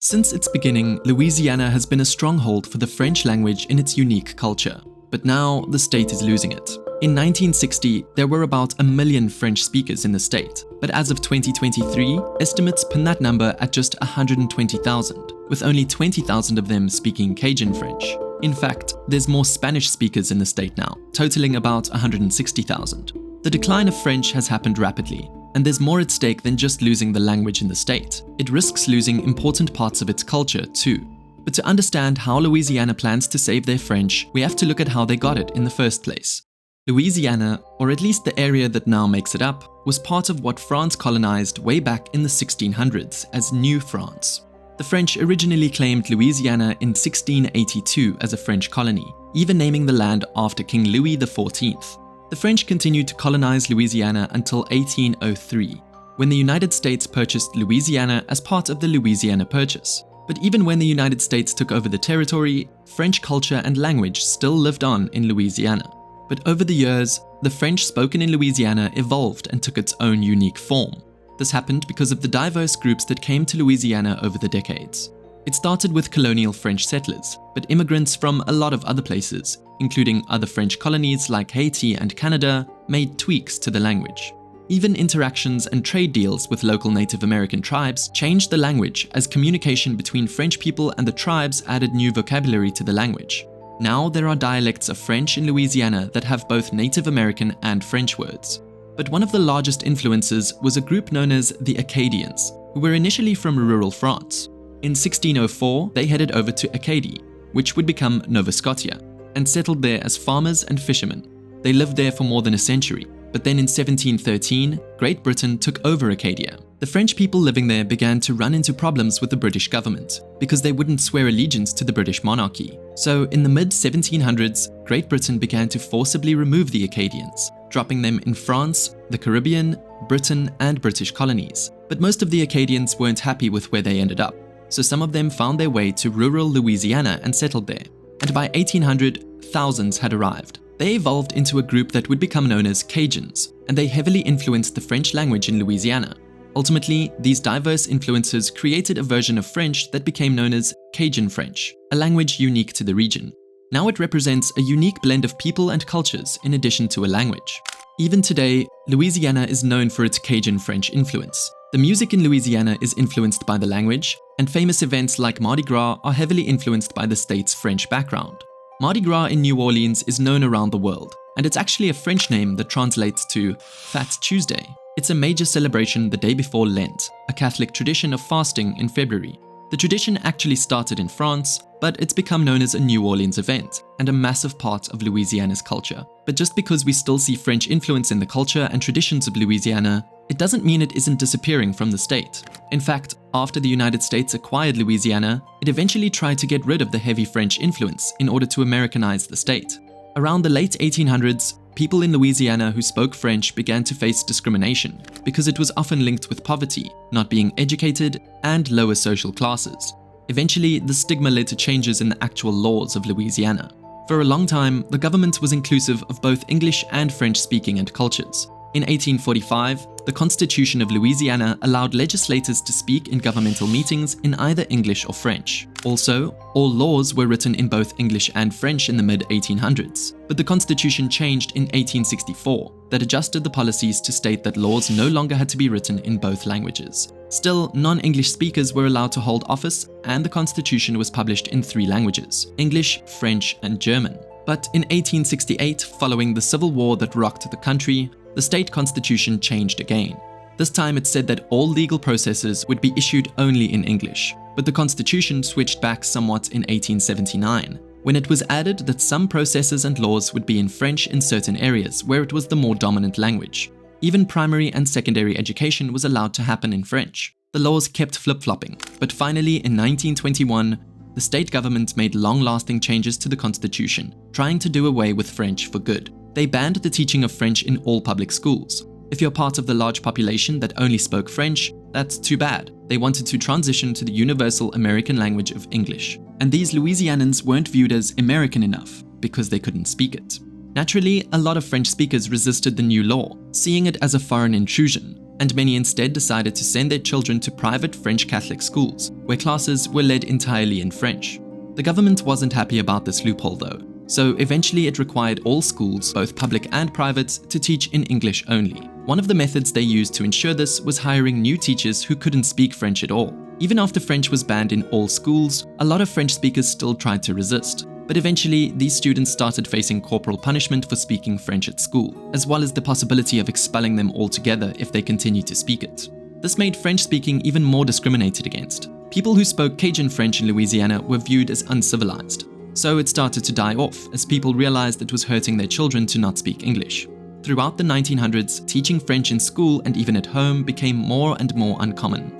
Since its beginning, Louisiana has been a stronghold for the French language in its unique culture. But now, the state is losing it. In 1960, there were about 1 million French speakers in the state, but as of 2023, estimates pin that number at just 120,000, with only 20,000 of them speaking Cajun French. In fact, there's more Spanish speakers in the state now, totaling about 160,000. The decline of French has happened rapidly, and there's more at stake than just losing the language in the state. It risks losing important parts of its culture too. But to understand how Louisiana plans to save their French, we have to look at how they got it in the first place. Louisiana, or at least the area that now makes it up, was part of what France colonized way back in the 1600s as New France. The French originally claimed Louisiana in 1682 as a French colony, even naming the land after King Louis XIV. The French continued to colonize Louisiana until 1803, when the United States purchased Louisiana as part of the Louisiana Purchase. But even when the United States took over the territory, French culture and language still lived on in Louisiana. But over the years, the French spoken in Louisiana evolved and took its own unique form. This happened because of the diverse groups that came to Louisiana over the decades. It started with colonial French settlers, but immigrants from a lot of other places, including other French colonies like Haiti and Canada, made tweaks to the language. Even interactions and trade deals with local Native American tribes changed the language as communication between French people and the tribes added new vocabulary to the language. Now there are dialects of French in Louisiana that have both Native American and French words. But one of the largest influences was a group known as the Acadians, who were initially from rural France. In 1604, they headed over to Acadie, which would become Nova Scotia, and settled there as farmers and fishermen. They lived there for more than a century, but then in 1713, Great Britain took over Acadia. The French people living there began to run into problems with the British government because they wouldn't swear allegiance to the British monarchy. So in the mid-1700s, Great Britain began to forcibly remove the Acadians, dropping them in France, the Caribbean, Britain, and British colonies. But most of the Acadians weren't happy with where they ended up, so some of them found their way to rural Louisiana and settled there. And by 1800, thousands had arrived. They evolved into a group that would become known as Cajuns, and they heavily influenced the French language in Louisiana. Ultimately, these diverse influences created a version of French that became known as Cajun French, a language unique to the region. Now it represents a unique blend of people and cultures in addition to a language. Even today, Louisiana is known for its Cajun French influence. The music in Louisiana is influenced by the language, and famous events like Mardi Gras are heavily influenced by the state's French background. Mardi Gras in New Orleans is known around the world, and it's actually a French name that translates to Fat Tuesday. It's a major celebration the day before Lent, a Catholic tradition of fasting in February. The tradition actually started in France, but it's become known as a New Orleans event and a massive part of Louisiana's culture. But just because we still see French influence in the culture and traditions of Louisiana, it doesn't mean it isn't disappearing from the state. In fact, after the United States acquired Louisiana, it eventually tried to get rid of the heavy French influence in order to Americanize the state. Around the late 1800s, people in Louisiana who spoke French began to face discrimination because it was often linked with poverty, not being educated, and lower social classes. Eventually, the stigma led to changes in the actual laws of Louisiana. For a long time, the government was inclusive of both English and French speaking and cultures. In 1845, the Constitution of Louisiana allowed legislators to speak in governmental meetings in either English or French. Also, all laws were written in both English and French in the mid-1800s, but the Constitution changed in 1864 that adjusted the policies to state that laws no longer had to be written in both languages. Still, non-English speakers were allowed to hold office, and the Constitution was published in 3 languages: English, French, and German. But in 1868, following the Civil War that rocked the country, the state constitution changed again. This time it said that all legal processes would be issued only in English, but the constitution switched back somewhat in 1879, when it was added that some processes and laws would be in French in certain areas where it was the more dominant language. Even primary and secondary education was allowed to happen in French. The laws kept flip-flopping, but finally in 1921, the state government made long-lasting changes to the constitution, trying to do away with French for good. They banned the teaching of French in all public schools. If you're part of the large population that only spoke French, that's too bad. They wanted to transition to the universal American language of English. And these Louisianans weren't viewed as American enough because they couldn't speak it. Naturally, a lot of French speakers resisted the new law, seeing it as a foreign intrusion. and many instead decided to send their children to private French Catholic schools, where classes were led entirely in French. The government wasn't happy about this loophole though, so eventually it required all schools, both public and private, to teach in English only. One of the methods they used to ensure this was hiring new teachers who couldn't speak French at all. Even after French was banned in all schools, a lot of French speakers still tried to resist. But eventually, these students started facing corporal punishment for speaking French at school, as well as the possibility of expelling them altogether if they continued to speak it. This made French speaking even more discriminated against. People who spoke Cajun French in Louisiana were viewed as uncivilized. So it started to die off as people realized it was hurting their children to not speak English. Throughout the 1900s, teaching French in school and even at home became more and more uncommon.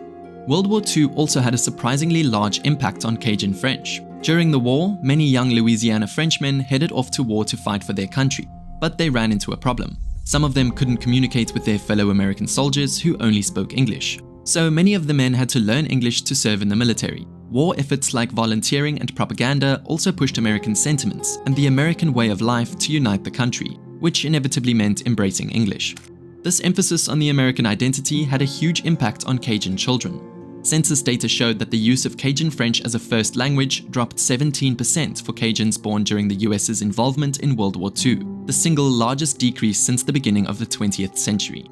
World War II also had a surprisingly large impact on Cajun French. During the war, many young Louisiana Frenchmen headed off to war to fight for their country, but they ran into a problem. Some of them couldn't communicate with their fellow American soldiers who only spoke English. So many of the men had to learn English to serve in the military. War efforts like volunteering and propaganda also pushed American sentiments and the American way of life to unite the country, which inevitably meant embracing English. This emphasis on the American identity had a huge impact on Cajun children. Census data showed that the use of Cajun French as a first language dropped 17% for Cajuns born during the US's involvement in World War II, the single largest decrease since the beginning of the 20th century.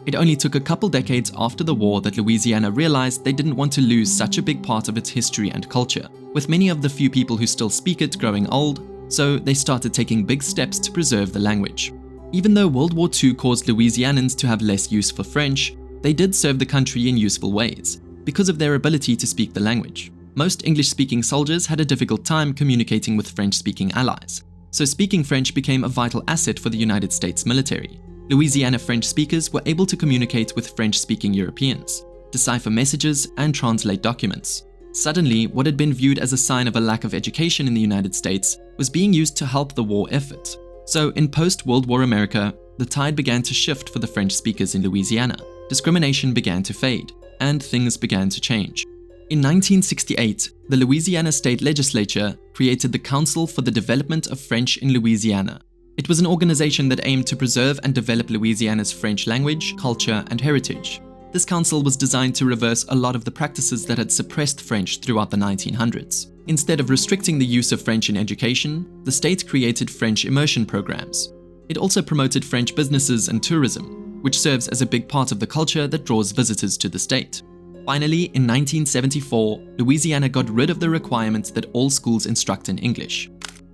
It only took a couple decades after the war that Louisiana realized they didn't want to lose such a big part of its history and culture, with many of the few people who still speak it growing old, so they started taking big steps to preserve the language. Even though World War II caused Louisianans to have less use for French, they did serve the country in useful ways, because of their ability to speak the language. Most English-speaking soldiers had a difficult time communicating with French-speaking allies, so speaking French became a vital asset for the United States military. Louisiana French speakers were able to communicate with French-speaking Europeans, decipher messages, and translate documents. Suddenly, what had been viewed as a sign of a lack of education in the United States was being used to help the war effort. So in post-World War America, the tide began to shift for the French speakers in Louisiana. Discrimination began to fade, and things began to change. In 1968, the Louisiana State Legislature created the Council for the Development of French in Louisiana. It was an organization that aimed to preserve and develop Louisiana's French language, culture, and heritage. This council was designed to reverse a lot of the practices that had suppressed French throughout the 1900s. Instead of restricting the use of French in education, the state created French immersion programs. It also promoted French businesses and tourism, which serves as a big part of the culture that draws visitors to the state. Finally, in 1974, Louisiana got rid of the requirement that all schools instruct in English.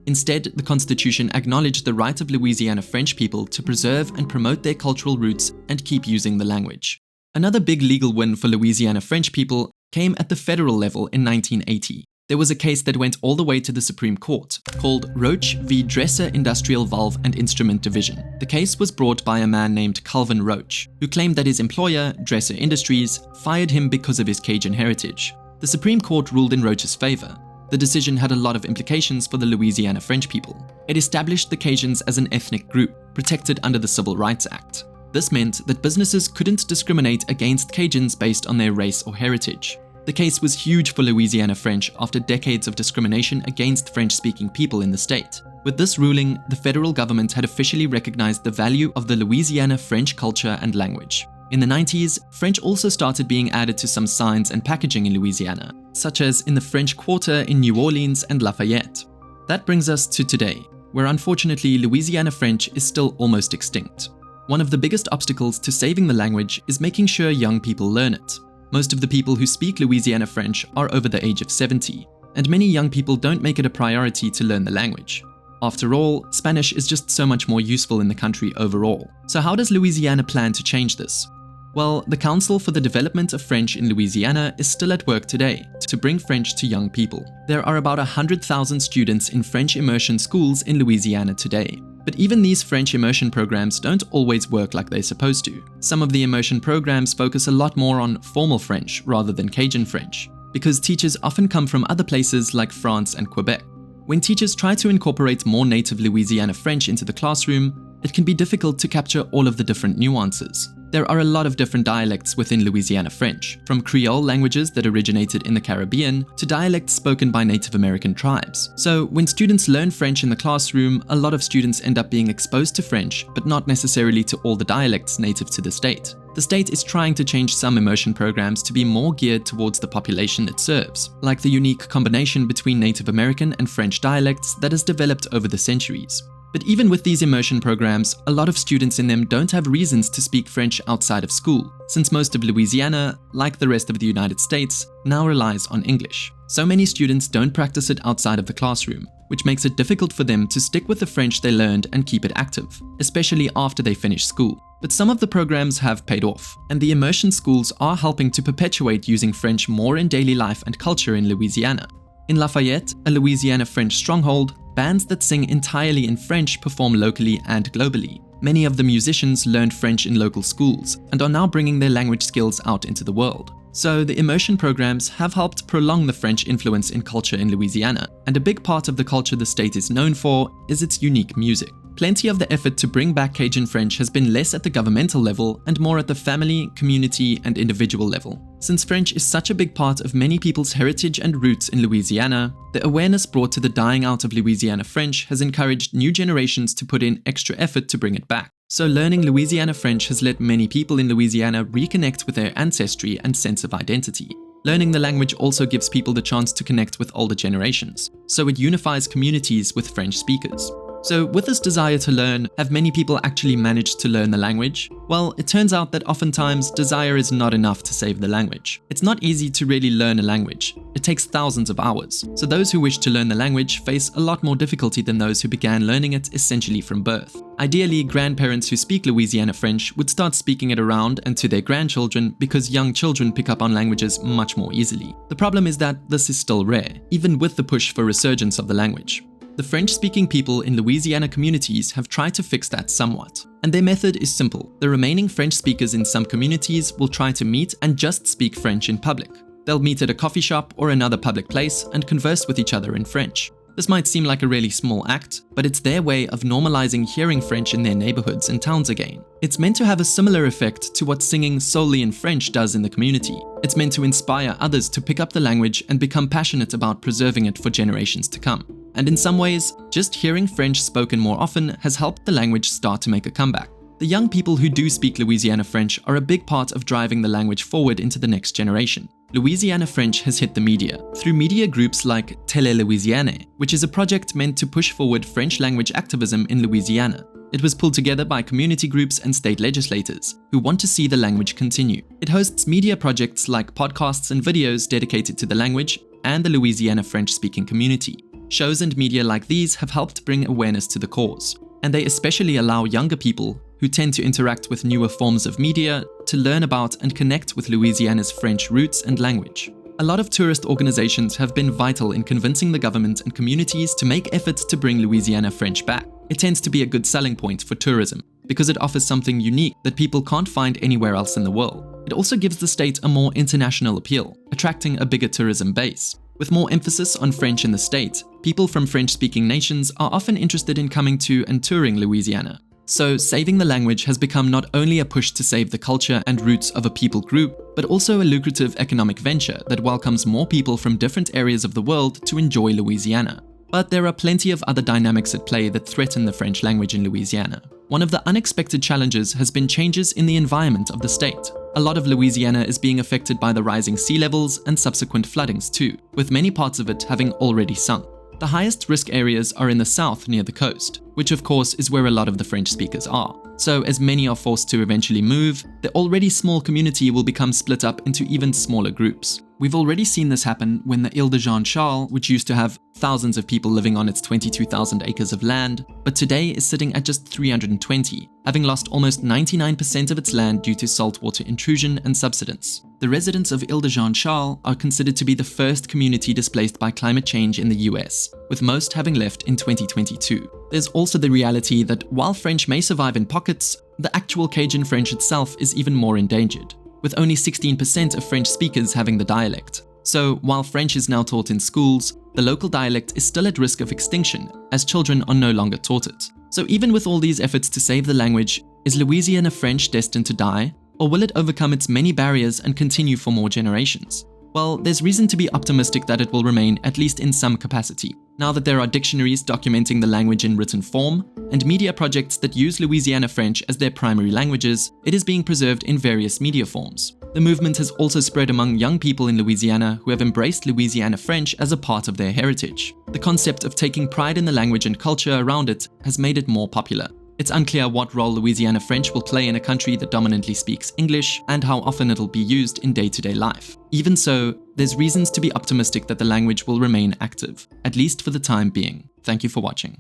Instead, the Constitution acknowledged the right of Louisiana French people to preserve and promote their cultural roots and keep using the language. Another big legal win for Louisiana French people came at the federal level in 1980. There was a case that went all the way to the Supreme Court, called Roach v. Dresser Industrial Valve and Instrument Division. The case was brought by a man named Calvin Roach, who claimed that his employer, Dresser Industries, fired him because of his Cajun heritage. The Supreme Court ruled in Roach's favor. The decision had a lot of implications for the Louisiana French people. It established the Cajuns as an ethnic group, protected under the Civil Rights Act. This meant that businesses couldn't discriminate against Cajuns based on their race or heritage. The case was huge for Louisiana French after decades of discrimination against French-speaking people in the state. With this ruling, the federal government had officially recognized the value of the Louisiana French culture and language. In the 90s, French also started being added to some signs and packaging in Louisiana, such as in the French Quarter in New Orleans and Lafayette. That brings us to today, where unfortunately Louisiana French is still almost extinct. One of the biggest obstacles to saving the language is making sure young people learn it. Most of the people who speak Louisiana French are over the age of 70, and many young people don't make it a priority to learn the language. After all, Spanish is just so much more useful in the country overall. So how does Louisiana plan to change this? Well, the Council for the Development of French in Louisiana is still at work today to bring French to young people. There are about 100,000 students in French immersion schools in Louisiana today. But even these French immersion programs don't always work like they're supposed to. Some of the immersion programs focus a lot more on formal French rather than Cajun French, because teachers often come from other places like France and Quebec. When teachers try to incorporate more native Louisiana French into the classroom, it can be difficult to capture all of the different nuances. There are a lot of different dialects within Louisiana French, from Creole languages that originated in the Caribbean to dialects spoken by Native American tribes. So when students learn French in the classroom, a lot of students end up being exposed to French, but not necessarily to all the dialects native to the state. The state is trying to change some immersion programs to be more geared towards the population it serves, like the unique combination between Native American and French dialects that has developed over the centuries. But even with these immersion programs, a lot of students in them don't have reasons to speak French outside of school, since most of Louisiana, like the rest of the United States, now relies on English. So many students don't practice it outside of the classroom, which makes it difficult for them to stick with the French they learned and keep it active, especially after they finish school. But some of the programs have paid off, and the immersion schools are helping to perpetuate using French more in daily life and culture in Louisiana. In Lafayette, a Louisiana French stronghold, bands that sing entirely in French perform locally and globally. Many of the musicians learned French in local schools and are now bringing their language skills out into the world. So the immersion programs have helped prolong the French influence in culture in Louisiana, and a big part of the culture the state is known for is its unique music. Plenty of the effort to bring back Cajun French has been less at the governmental level and more at the family, community, and individual level. Since French is such a big part of many people's heritage and roots in Louisiana, the awareness brought to the dying out of Louisiana French has encouraged new generations to put in extra effort to bring it back. So learning Louisiana French has let many people in Louisiana reconnect with their ancestry and sense of identity. Learning the language also gives people the chance to connect with older generations, so it unifies communities with French speakers. So with this desire to learn, have many people actually managed to learn the language? Well, it turns out that oftentimes desire is not enough to save the language. It's not easy to really learn a language. It takes thousands of hours. So those who wish to learn the language face a lot more difficulty than those who began learning it essentially from birth. Ideally, grandparents who speak Louisiana French would start speaking it around and to their grandchildren because young children pick up on languages much more easily. The problem is that this is still rare, even with the push for resurgence of the language. The French-speaking people in Louisiana communities have tried to fix that somewhat. And their method is simple. The remaining French speakers in some communities will try to meet and just speak French in public. They'll meet at a coffee shop or another public place and converse with each other in French. This might seem like a really small act, but it's their way of normalizing hearing French in their neighborhoods and towns again. It's meant to have a similar effect to what singing solely in French does in the community. It's meant to inspire others to pick up the language and become passionate about preserving it for generations to come. And in some ways, just hearing French spoken more often has helped the language start to make a comeback. The young people who do speak Louisiana French are a big part of driving the language forward into the next generation. Louisiana French has hit the media through media groups like Télé Louisiane, which is a project meant to push forward French language activism in Louisiana. It was pulled together by community groups and state legislators who want to see the language continue. It hosts media projects like podcasts and videos dedicated to the language and the Louisiana French-speaking community. Shows and media like these have helped bring awareness to the cause, and they especially allow younger people who tend to interact with newer forms of media to learn about and connect with Louisiana's French roots and language. A lot of tourist organizations have been vital in convincing the government and communities to make efforts to bring Louisiana French back. It tends to be a good selling point for tourism because it offers something unique that people can't find anywhere else in the world. It also gives the state a more international appeal, attracting a bigger tourism base. With more emphasis on French in the state, people from French-speaking nations are often interested in coming to and touring Louisiana. So saving the language has become not only a push to save the culture and roots of a people group, but also a lucrative economic venture that welcomes more people from different areas of the world to enjoy Louisiana. But there are plenty of other dynamics at play that threaten the French language in Louisiana. One of the unexpected challenges has been changes in the environment of the state. A lot of Louisiana is being affected by the rising sea levels and subsequent floodings too, with many parts of it having already sunk. The highest risk areas are in the south near the coast, which of course is where a lot of the French speakers are. So as many are forced to eventually move, the already small community will become split up into even smaller groups. We've already seen this happen when the Ile de Jean-Charles, which used to have thousands of people living on its 22,000 acres of land, but today is sitting at just 320, having lost almost 99% of its land due to saltwater intrusion and subsidence. The residents of Ile de Jean-Charles are considered to be the first community displaced by climate change in the US, with most having left in 2022. There's also the reality that while French may survive in pockets, the actual Cajun French itself is even more endangered, with only 16% of French speakers having the dialect. So while French is now taught in schools, the local dialect is still at risk of extinction, as children are no longer taught it. So even with all these efforts to save the language, is Louisiana French destined to die, or will it overcome its many barriers and continue for more generations? Well, there's reason to be optimistic that it will remain, at least in some capacity. Now that there are dictionaries documenting the language in written form, and media projects that use Louisiana French as their primary languages, it is being preserved in various media forms. The movement has also spread among young people in Louisiana who have embraced Louisiana French as a part of their heritage. The concept of taking pride in the language and culture around it has made it more popular. It's unclear what role Louisiana French will play in a country that dominantly speaks English and how often it'll be used in day-to-day life. Even so, there's reasons to be optimistic that the language will remain active, at least for the time being. Thank you for watching.